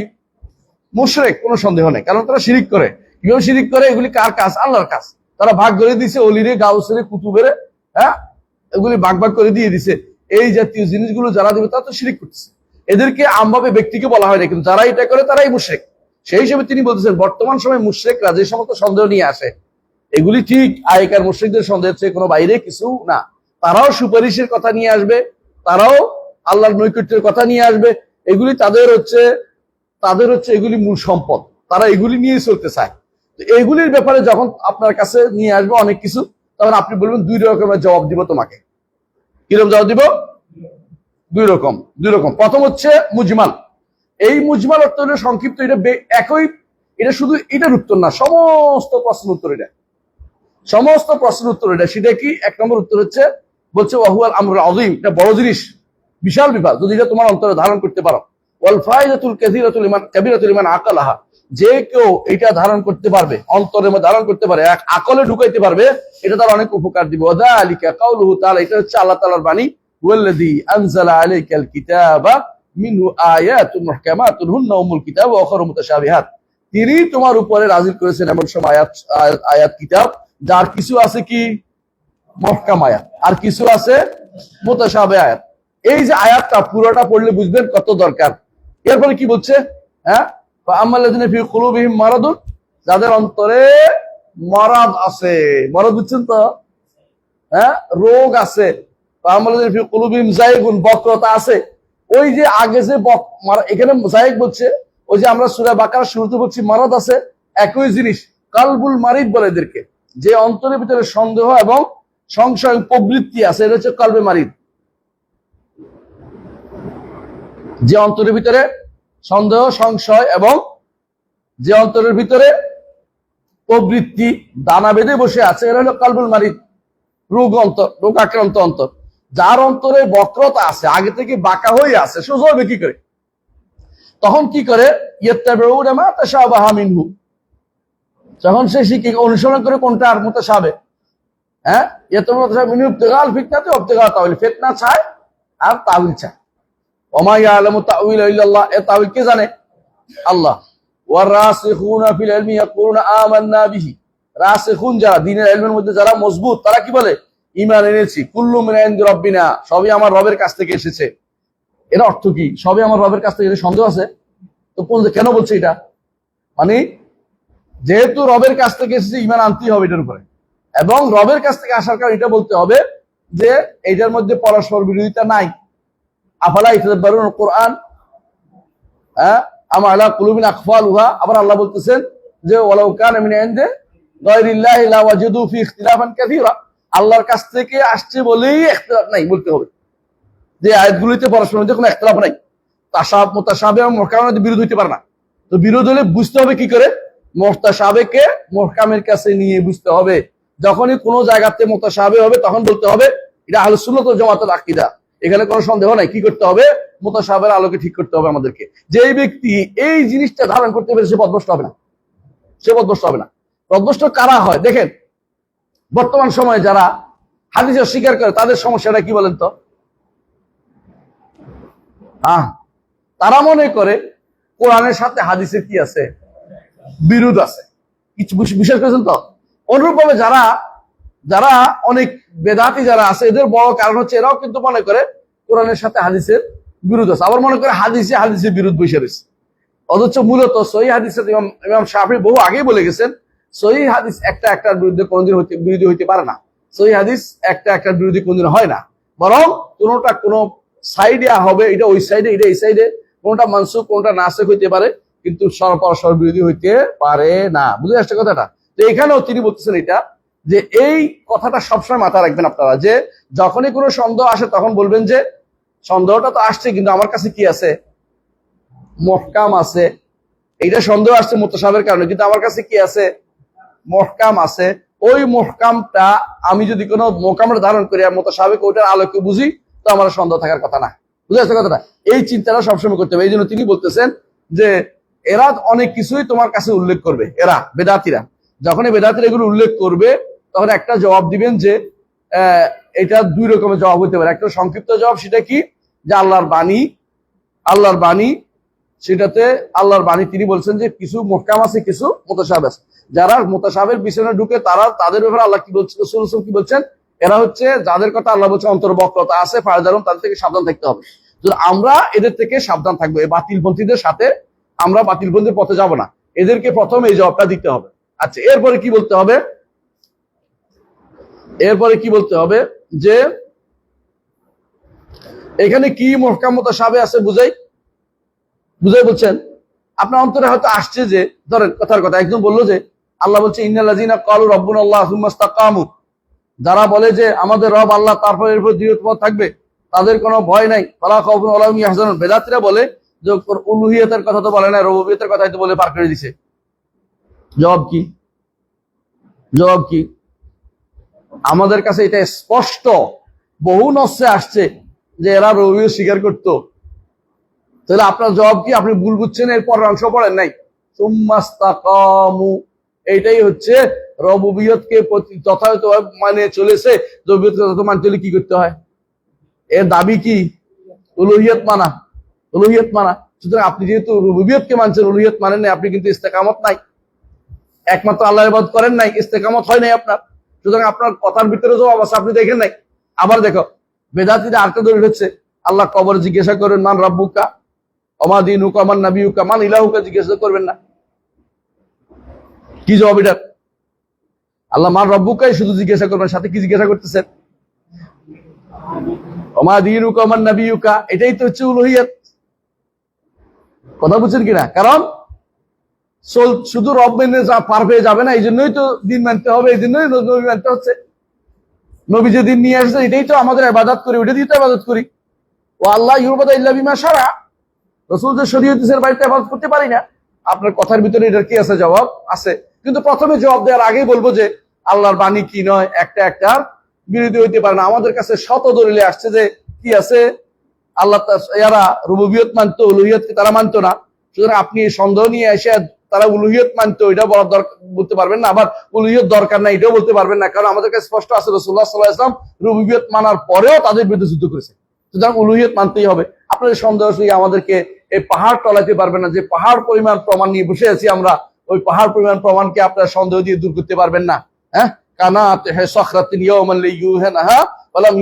মুশরিক, কোনো সন্দেহ নেই। কারণ তারা শিরিক করে। কিভাবে শিরিক করে? এগুলি কার কাজ? আল্লাহর কাজ। তারা ভাগ করে দিয়েছে, অলিরে গাউসেরে কুতুবেরে, হ্যাঁ, এগুলি ভাগ ভাগ করে দিয়ে দিছে। এই জাতীয় জিনিসগুলো যারা দিবে তারা তো শিরিক করতেছে। এদেরকে আমভাবে ব্যক্তিকে বলা হয় না, কিন্তু যারা এটা করে তারাই মুশরিক। সেই হিসেবে তিনি বলতেছেন বর্তমান সময় মুশরিকরা যে সমস্ত সন্দেহ নিয়ে আসে, এগুলি ঠিক আগেকার মুশরিকদের সন্দেহের চেয়ে কোনো বাইরে কিছু না। তারাও সুপারিশের কথা নিয়ে আসবে, তারাও আল্লাহর নৈকট্যের কথা নিয়ে আসবে। এগুলি তাদের হচ্ছে এগুলি মূল সম্পদ, তারা এগুলি নিয়েই চলতে চায়। তো এগুলির ব্যাপারে যখন আপনার কাছে নিয়ে আসবে অনেক কিছু, তখন আপনি বলবেন দুই রকমের জবাব দিব তোমাকে। কিরকম জবাব দিব? দুই রকম। প্রথম হচ্ছে মুজমাল। এই মুজমাল অর্থ হলো সংক্ষিপ্ত, এটা একই, এটা শুধু এটার উত্তর না, সমস্ত প্রশ্ন উত্তর এটা, সমস্ত প্রশ্ন উত্তর এটা। সেটা কি? এক নম্বর উত্তর হচ্ছে, বলছে ওয়াহুয়াল আমরুল আযীম, এটা বড় জিনিস, বিশাল বিপদ, যদি এটা তোমার অন্তরে ধারণ করতে পারো। ওয়াল ফায়দাতুল কাবীরাতুল লিমান আকালাহা, যে কেউ এটা ধারণ করতে পারবে, অন্তরের মধ্যে ধারণ করতে পারে, এক আকলে ঢুকাইতে পারবে, এটা তার অনেক উপকার দিবে। ওয়াযালিকা কাউলুহু তাআলা, এটা হচ্ছে আল্লাহ তাআলার বাণী, ওয়াল্লাযী আনজালা আলাইকাল কিতাবা মিনহু আয়াতুন মুহকামাতুন হুন্না উম্মুল কিতাব ওয়া উখারু মুতাশাবিহাত, তিনি তোমার উপরে নাযিল করেছেন এমন সব আয়াত কিতাব যার কিছু আছে কি মুহকাম আয়াত, আর কিছু আছে মুতাশাবিহ আয়াত। এই যে আয়াতটা পুরোটা পড়লে বুঝবেন কত দরকার। এরপরে কি বলছে? হ্যাঁ, ফাআম্মাল্লাযিনা ফি কুলুবিহিম মারাদুন, যাদের অন্তরে মারাদ আছে, মারাদ বুঝছেন তো, হ্যাঁ, রোগ আছে। ফাআম্মাল্লাযিনা ফি কুলুবিহিম যায়গুন, বক্রতা আছে। ওই যে আগে যে এখানে যায়গ বলছে, ওই যে আমরা সূরা বাকারার শুরুতে বলছি মারাদ আছে, একই জিনিস। কালবুল মারিদ বলে এদেরকে, যে অন্তরের ভিতরে সন্দেহ এবং সংশয় প্রবৃত্তি আছে, এটা হচ্ছে কলবে মারিদ। যে অন্তরের ভিতরে সন্দেহ সংশয় এবং যে অন্তরের ভিতরে প্রবৃত্তি দানা বেঁধে বসে আছে, এরা হলো কালবুল মারিদ, রোগ আক্রান্ত অন্তর। যার অন্তরে বক্রতা আছে, আগে থেকে বাঁকা হয়ে আছে, সোজা হবে কি করে? তখন কি করে? ইয়াত্তাবিউনা মা তাশাবাহা মিনহু, যখন সে শিখে অনুসরণ করে কোনটা আর মুতাশাবিহ, হ্যাঁ, ইয়াত্তাবিউনা তাশাবাহা মিনহু ইবতিগাল ফিতনাতি ওয়া ইবতিগা তাউইল, ফিতনা চায় আর তাউইল চায়। ওমা ইয়ালামু তাউইলা ইল্লাল্লাহ, এ তাউইল কে জানে? আল্লাহ। ওয়ারাসিখুনা ফিল ইলমি ইয়াকুলুনা আমান্না বিহি, রাসিখুন যারা দ্বীনের ইলমের মধ্যে যারা মজবুত, তারা কি বলে? ঈমান এনেছি। কুল্লু মিন ইনদি রাব্বিনা, সবই আমার রবের কাছ থেকে এসেছে। এর অর্থ কি? সবই আমার রবের কাছ থেকে এসেছে, সন্দেহ আছে তো কেন বলছে এটা? মানে যেহেতু রবের কাছ থেকে এসেছে, ঈমান আনতেই হবে এটার উপরে। এবং রবের কাছ থেকে আসার কারণ এটা বলতে হবে যে এইটার মধ্যে পরস্পর বিরোধিতা নাই। আফালা ইতাদাব্বারুন কোরআন, আম আলা কুলুবিন আকফালুহা। আবার আল্লাহ বলতেছেন যে ওয়ালাউ কানা মিন ইনদি গায়রিল্লাহি লা ওয়াজাদু ফি ইখতিলাফান কাসীরা। আল্লাহর কাছ থেকে আসছে বলেই ইখতিলাফ নাই বলতে হবে, যে আয়াতগুলিতে পরস্পরের মধ্যে কোনো ইখতিলাফ নাই। মুতাশাবিহ এবং মুহকামের মধ্যে বিরোধ হইতে পারে না। তো বিরোধ হলে বুঝতে হবে কি করে? মুতাশাবিহকে মুহকামের কাছে নিয়ে বুঝতে হবে। যখনই কোনো জায়গাতে মুতাশাবিহ হবে তখন বলতে হবে এটা আহলুস সুন্নাত ওয়াল জামাতের আকীদা, এখানে কোনো সন্দেহ নাই। কি করতে হবে? মুতাশাবিহের আলোকে ঠিক করতে হবে আমাদেরকে। যেই ব্যক্তি এই জিনিসটা ধারণ করতে পারে সে পথভ্রষ্ট হবে না, সে পথভ্রষ্ট হবে না। পথভ্রষ্ট কারা হয় দেখেন, বর্তমান সময়ে যারা হাদিস অস্বীকার করে তাদের সমস্যাটা কি বলেন তো? তারা মনে করে কোরআনের সাথে হাদিসের কি আছে? বিরোধ আছে। কিছু বিশ্বাস করেছেন তো? অনুরূপভাবে যারা যারা অনেক বেদাতি যারা আছে এদের বড় কারণ হচ্ছে এরাও কিন্তু মনে করে কোরআনের সাথে হাদিসের বিরোধ আছে, আবার মনে করে হাদিসের বিরোধ বসে রয়েছে। অথচ মূলত সহিহ হাদিসের ইমাম শাফি বহু আগেই বলে গেছেন সহিহ হাদিস একটার বিরুদ্ধে কোনদিন বিরোধী হইতে পারে না। সহিহ হাদিস একটার বিরোধী কোনদিন হয় না, বরং কোনোটা কোনো সাইডে হবে, এটা ওই সাইডে, এটা এই সাইডে, কোনটা মানসুখ কোনটা নাসিখ হইতে পারে, কিন্তু পরস্পর বিরোধী হইতে পারে না। বুঝে আসছে কথাটা? তো এখানেও তিনি বলতেছেন এটা, যে এই কথাটা সবসময় মাথায় রাখবেন আপনারা, যে যখনই কোনো সন্দেহ আসে তখন বলবেন যে সন্দেহটা তো আসছে কিন্তু আমার কাছে কি আছে? মুহকাম আছে। এইটা সন্দেহ আসছে মুতাশাবিহের কারণে, কিন্তু আমার কাছে কি আছে? মুহকাম আছে। ওই মুহকামটা আমি যদি কোনো মুহকামটা ধারণ করি আর মুতাশাবিহকে ওইটার আলোকে বুঝি তো আমার সন্দেহ থাকার কথা না। বুঝে আসছে কথাটা? এই চিন্তাটা সবসময় করতে হবে। এই জন্য তিনি বলতেছেন যে এরা অনেক কিছুই তোমার কাছে উল্লেখ করবে, এরা বেদাতিরা যখনই বেদাতিরা এগুলো উল্লেখ করবে তখন একটা জবাব দিবেন যে এটা দুই রকমের জবাব হতে পারে। একটা সংক্ষিপ্ত জবাব, সেটা কি? যে আল্লাহর বাণী সেটাতে আল্লাহর বাণী তিনি বলছেন যে কিছু মুহকাম আছে, কিছু মুতাশাবিহ আছে। যারা মুতাশাবিহের পিছনে ঢুকে তাদের ব্যাপারে আল্লাহ কি বলছেন, রাসূল কি বলছেন? এরা হচ্ছে যাদের কথা আল্লাহ বলছে অন্তর্বক্রতা আছে, ফায়দারুন, তাদের থেকে সাবধান থাকতে হবে। যদি আমরা এদের থেকে সাবধান থাকবো, এই বাতিলপন্থীদের সাথে আমরা বাতিলপন্থীর পথে যাব না, এদেরকে প্রথম এই জবাবটা দিতে হবে। আচ্ছা, এরপরে কি বলতে হবে? যে এখানে কি মুহকাম মুতাশাবিহ আছে বুঝাই বলছেন। আপনার অন্তরে হয়তো আসছে যে, ধরেন কথার কথা একদম বললো যে আল্লাহ বলছে ইন্নাল্লাযীনা ক্বালু রাব্বুনাল্লাহু সুম্মা ইসতাকামু, যারা বলে যে আমাদের রব আল্লাহ, তারপর এর উপর দৃঢ় থাকবে, তাদের কোনো ভয় নাই, ফালা খাউফুন ওয়ালা হুম ইয়াহজানুন। বেদাতীরা বলে যে উলুহিয়তের কথা তো বলে না, রুবুবিয়তের কথাই তো বলে পার করে দিছে। জবাব কি? আমাদের কাছে এটা স্পষ্ট, বহু নসে আসছে যে এরা রুবুবিয়ত স্বীকার করতো। তাহলে আপনার জবাব কি? আপনি ভুল বুঝছেন, এর পরের অংশ পড়েন নাই। সুম্মা ইসতাকামু, এইটাই হচ্ছে রুবুবিয়তকে যথাযথভাবে মানে চলেছে। রুবুবিয়তকে যথাযথ মানতে হলে কি করতে হয়? এর দাবি কি? উলুহিয়ত মানা। সুতরাং আপনি যেহেতু রুবুবিয়তকে মানছেন, উলুহিয়ত মানেন নাই, আপনি কিন্তু ইস্তেকামত নাই, একমাত্র আল্লাহর ইবাদত করেন নাই, ইস্তেকামত হয় নাই আপনার। সুতরাং আপনার কথার ভিতরে জবাব আছে, আপনি দেখেন নাই। আবার দেখো, বেদাতীরা আরেকটা দলিল হচ্ছে আল্লাহ কবরে জিজ্ঞাসা করবেন মান রাব্বুকা ওমা দীনুকা মান নাবিয়ুকা মান ইলাহুকা, জিজ্ঞাসা করবেন না। কি জবাব এটা? আল্লাহ মান রাব্বুকাই শুধু জিজ্ঞাসা করবেন, সাথে কি জিজ্ঞাসা করতেছেন? ওমা দীনুকা মান নাবিয়ুকা। এটাই তো হচ্ছে উলুহিয়ত। কথা বুঝছেন কিনা? কারণ শুধু রব মেনে পার পেয়ে যাবে না, এই জন্যই তো দিন মানতে হবে, এই জন্যই নবী মানতে হচ্ছে। নবী যে দিন নিয়ে আসছে এটাই তো আমাদের ইবাদত করি, ওটা দিয়ে তো ইবাদত করি। ও আল্লাহ ইউবাদা ইল্লা বিমা শারা, রাসূল যে শরীয়ত দিয়েছেন বাড়িতে ইবাদত করতে পারি না। আপনার কথার ভিতরে এটার কি আছে? জবাব আছে। কিন্তু প্রথমে জবাব দেওয়ার আগেই বলবো যে আল্লাহর বাণী কি নয়, একটার বিরোধী হইতে পারে না। আমাদের কাছে শত দলিলে আসছে যে কি আছে, আল্লাহ এরা রুবুবিয়ত মানতো, উলুহিয়তকে তারা মানতো না। সুতরাং আপনি এই সন্দেহ নিয়ে এসে তারা উলুহিয়ত মানতো এটা বলতে পারবেন না, আবার উলুহিয়ত দরকার না এটাও বলতে পারবেন না। কারণ আমাদের কাছে স্পষ্ট আছে রাসূলুল্লাহ সাল্লাল্লাহু আলাইহি ওয়াসাল্লাম রুবুবিয়ত মানার পরেও তাদের বিরুদ্ধে যুদ্ধ করেছে। সুতরাং উলুহিয়ত মানতেই হবে। আপনাদের সন্দেহ আমাদেরকে এই পাহাড় টলাতে পারবে না, যে পাহাড় পরিমাণ প্রমাণ নিয়ে বসে আছি আমরা, ওই পাহাড় পরিমাণ প্রমাণকে আপনারা সন্দেহ দিয়ে দূর করতে পারবেন না। কানাত হে সখরাতিন ইয়াওমান লিয়ুহনাহা ওয়ালাম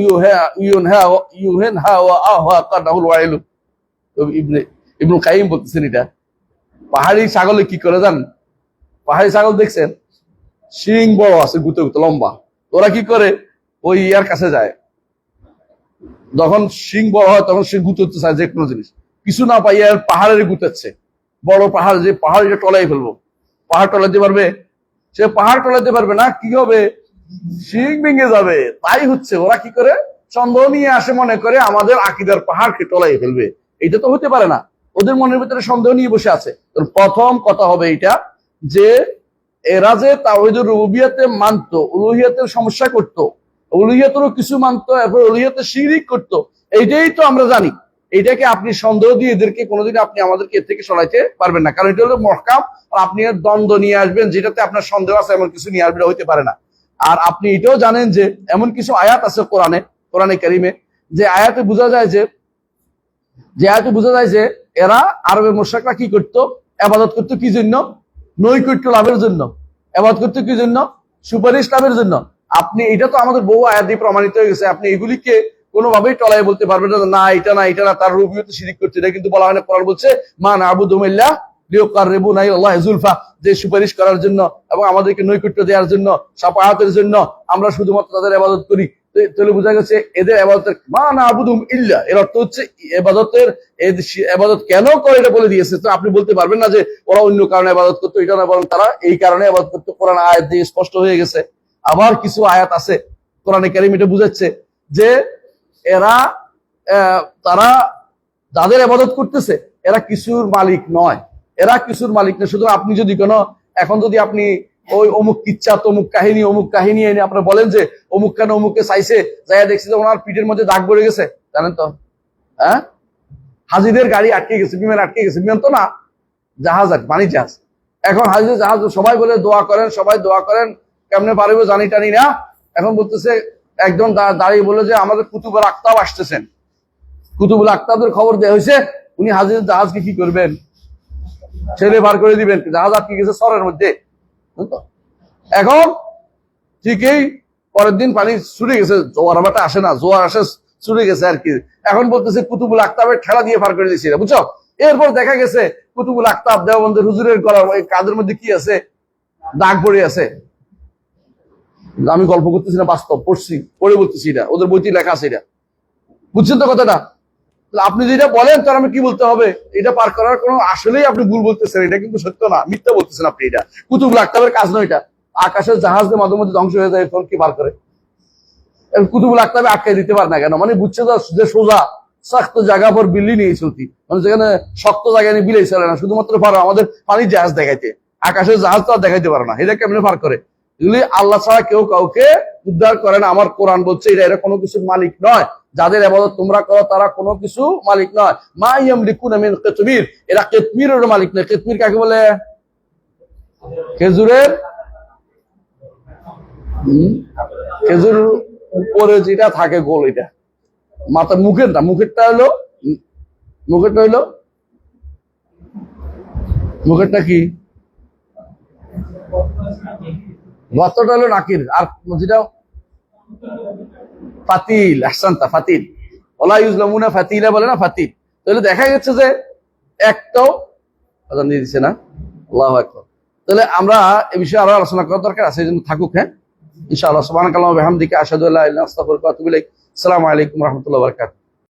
ইউহানহা ওয়া আহওয়া কানাহুল ওয়াইলু। তো ইবনে কাইয়িম বলতেছেন এটা। পাহাড়ি ছাগলে কি করে জানেন? পাহাড়ি ছাগল দেখছেন? শিং বড় আছে, গুতে গুতে লম্বা। ওরা কি করে, ওই ইয়ার কাছে যায়, যখন শিং বড় হয় তখন সে গুতোতে চায় যে কোনো জিনিস, কিছু না পাইয়া পাহাড়ের গুতেছে। বড় পাহাড়, যে পাহাড় এটা টলাই ফেলবো, পাহাড় টলাইতে পারবে? সে পাহাড় টলাইতে পারবে না, কি হবে, শিং ভেঙে যাবে। তাই হচ্ছে ওরা কি করে, সন্দেহ নিয়ে আসে, মনে করে আমাদের আকীদার পাহাড়কে টলাই ফেলবে। এটা তো হতে পারে না, ওদের মনের ভিতরে সন্দেহ নিয়ে বসে আছে। তো প্রথম কথা হবে এটা, যে এরা যে তাওহীদুর রুবুবিয়্যাতে মানতো, উলুহিয়তের সমস্যা করতো, উলুহিয়তেরও কিছু মানতো, এরপর উলুহিয়তে শিরক করতো, এইটাই তো আমরা জানি। এইটাকে আপনি সন্দেহ দিয়ে এদেরকে কোনোদিন আপনি আমাদেরকে এর থেকে সরাইতে পারবেন না, কারণ এটা হলো মহকাম। আর আপনি এর দ্বন্দ্ব নিয়ে আসবেন, যেটাতে আপনার সন্দেহ আছে এমন কিছু নিয়ে আসবেন, হইতে পারে না। আর আপনি এটাও জানেন যে এমন কিছু আয়াত আছে কোরআনে কারিমে, যে আয়াতে বোঝা যায় যে এরা আরবের মুশরিকরা কি করতো, ইবাদত করতো কি জন্য, নৈকট্য লাভের জন্য। ইবাদত করতো কি জন্য, সুপারিশ লাভের জন্য। আপনি এটা তো আমাদের বহু আয়াত দিয়ে প্রমাণিত হয়ে গেছে, আপনি এগুলিকে কোনোভাবেই টলাই বলতে পারবেন না, এটা না, এটা না, তার রুবিয়তে শিরিক করছে। এটা কিন্তু বলা হয় না, কোরআন বলছে মা না'বুদুহুম ইল্লা লিয়ুকাররিবুনা ইলাল্লাহি যুলফা, যে সুপারিশ করার জন্য এবং আমাদেরকে নৈকট্য দেওয়ার জন্য, শাফাআতের জন্য আমরা শুধুমাত্র তাদের ইবাদত করি। তাহলে বোঝা গেছে এদের ইবাদতের মা না'বুদুহুম ইল্লা, এর অর্থ হচ্ছে ইবাদত কেন করে এটা বলে দিয়েছে। তো আপনি বলতে পারবেন না যে ওরা অন্য কারণে ইবাদত করতো, এটা না, বরং তারা এই কারণে ইবাদত করতো। কোরআন আয়াত দিয়ে স্পষ্ট হয়ে গেছে। আবার কিছু আয়াত আছে কোরআনে কারীম এটা বুঝাচ্ছে যে এরা তারা যাদের ইবাদত করতেছে এরা কিছুর মালিক নয়, এরা কিছুর মালিক নয়। শুধু আপনি যদি এখন যদি আপনি ওই অমুক কিচ্ছা, অমুক কাহিনী এনে আপনারা বলেন যে অমুক কেন অমুককে চাইছে, যাইয়া দেখছি যে ওনার পিঠের মধ্যে দাগ পড়ে গেছে, জানেন তো, হ্যাঁ, হাজিদের গাড়ি আটকে গেছে, বিমান আটকে গেছে, বিমান তো না, জাহাজ, পানি জাহাজ। এখন হাজিদের জাহাজ, সবাই বলে দোয়া করেন, কেমনে পারবে জানি টানি না। এখন বলতেছে একজন দাঁড়িয়ে বলে যে আমাদের কুতুবুল আকতাব আসতেছেন, কুতুবুল আকতাবের খবর দেওয়া হয়েছে, উনি হাজিদের জাহাজকে কি করবেন, ছেলে বার করে দিবেন, জাহাজ আটকে গেছে সরের মধ্যে। এখন ঠিকই পরের দিন পানি ছুটে গেছে, জোয়ার আমারটা আসে না, জোয়ার আসে, ছুটে গেছে আর কি। এখন বলতেছে কুতুবুল আকতাবের ঠেলা দিয়ে পার করে দিয়েছি, বুঝছো। এরপর দেখা গেছে কুতুবুল আকতাব দেওবন্দের হুজুরের গলার ওই কাদের মধ্যে কি আছে, দাগ পড়ে আছে। আমি গল্প করতেছি না, বাস্তব পড়ে বলতেছি, এটা ওদের বইতে লেখা আছে, এটা বুঝছেন তো কথাটা। আপনি যেটা বলেন তার আমি কি বলতে হবে, এটা পার করার কোনো, আসলেই আপনি ভুল বলতেছেন, এটা কিন্তু সত্য না, মিথ্যা বলতেছেন আপনি। এটা কুতুবুল আকতাবের কাজ নয়, এটা আকাশের জাহাজের মাঝে মধ্যে ধ্বংস হয়ে যায়, ফোন কি বার করে, কুতুবুল আকতাবে আটকে দিতে পারে না কেন, মানে বুঝছে যে সোজা শক্ত জায়গা পর বিল্লি নিয়ে চলতি, মানে যেখানে শক্ত জায়গা নিয়ে বিলাই চলে না, শুধুমাত্র পারো আমাদের পানির জাহাজ দেখাইতে, আকাশের জাহাজ তো আর দেখাইতে পারে না। এটা কেমনে পার করে, এগুলি আল্লাহ ছাড়া কেউ কাউকে উদ্ধার করে না। আমার কোরআন বলছে এরা কোনো কিছুর মালিক নয়, যাদের ইবাদত তোমরা করো তারা কোনো কিছু মালিক নয়। মা ইয়ামলিকুনা মিন কিতমির, এরা কিতমিরের মালিক নয়। কিতমির কাকে বলে, খেজুরের, খেজুর উপরে যেটা থাকে গোল, এটা মাথা, মুখেরটা কি, গতটা হলো নাকির, আর যেটা ফাতিল, আহসানতা, ফাতিল, ওলা ইউজলামুনা ফাতিলা বলে না, ফাতিল। তাহলে দেখা গেছে যে একটাও আজান দিয়ে দিচ্ছে না, আল্লাহু আকবার। তাহলে আমরা এই বিষয়ে আরো আলোচনা করার দরকার আছে, এই জন্য থাকুক। হ্যাঁ, ইনশাআল্লাহ। সুবহানাকাল্লাহু ওয়া বিহামদিকা আশহাদু আল্লা ইলাহা ইল্লা আনতা আস্তাগফিরুকা ওয়া আতুবু ইলাইক। আসসালামু আলাইকুম ওয়া রাহমাতুল্লাহি ওয়া বারাকাতুহু।